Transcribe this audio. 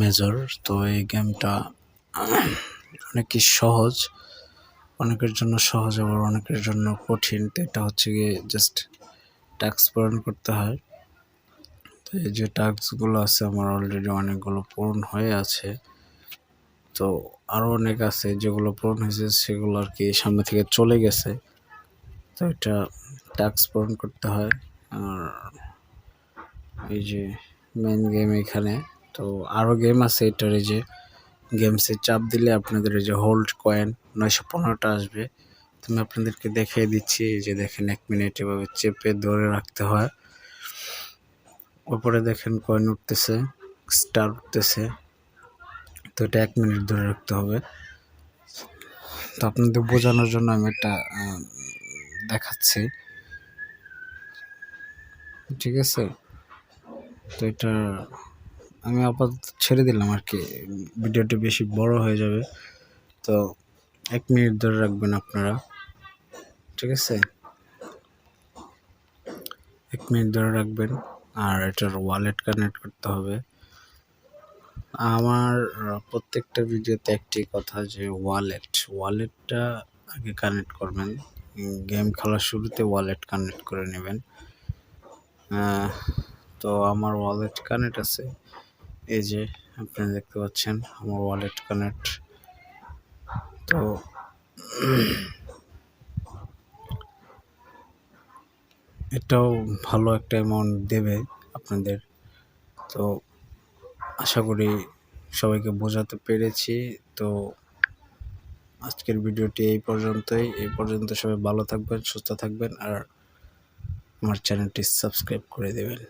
Major. তো এই গেমটা অনেকই সহজ, অনেকের জন্য সহজ আবার অনেকের জন্য কঠিন। তো এটা হচ্ছে গিয়ে জাস্ট টাস্ক পূরণ করতে হয়। তো এই যে টাস্কগুলো আছে আমার অলরেডি অনেকগুলো পূরণ হয়ে আছে, তো আরও অনেক আছে যেগুলো পূরণ হয়েছে সেগুলো আর কি সামনে থেকে চলে গেছে। তো এটা টাস্ক পূরণ করতে হয়। আর এই যে মেন গেম এখানে, তো আরও গেম আছে এটার। এই যে গেমসে চাপ দিলে আপনাদের এই যে হোল্ড কয়েন 915টা আসবে। আমি আপনাদেরকে দেখিয়ে দিচ্ছি। এই যে দেখেন 1 মিনিট এভাবে চেপে ধরে রাখতে হয়। উপরে দেখেন কয়েন উঠতেছে, স্টার উঠতেছে। তো এটা 1 মিনিট ধরে রাখতে হবে। তো আপনাদের বোঝানোর জন্য আমি এটা দেখাচ্ছি, ঠিক আছে? তো এটা আমি আপাতত ছেড়ে দিলাম আর কি, ভিডিওটি বেশি বড় হয়ে যাবে। তো 1 মিনিট ধরে রাখবেন আপনারা, ঠিক আছে? 1 মিনিট ধরে রাখবেন। আর এটার ওয়ালেট কানেক্ট করতে হবে। আমার প্রত্যেকটা ভিডিওতে একটি কথা যে ওয়ালেটটা আগে কানেক্ট করবেন। গেম খেলার শুরুতে ওয়ালেট কানেক্ট করে নেবেন। তো আমার ওয়ালেট কানেক্ট আছে, এই যে আপনারা দেখতে পাচ্ছেন আমার ওয়ালেট কানেক্ট। তো এটাও ভালো একটা অ্যামাউন্ট দেবে আপনাদের। তো আশা করি সবাইকে বোঝাতে পেরেছি। তো আজকের ভিডিওটি এই পর্যন্ত। সবাই ভালো থাকবেন, সুস্থ থাকবেন, আর আমার চ্যানেলটি সাবস্ক্রাইব করে দেবেন।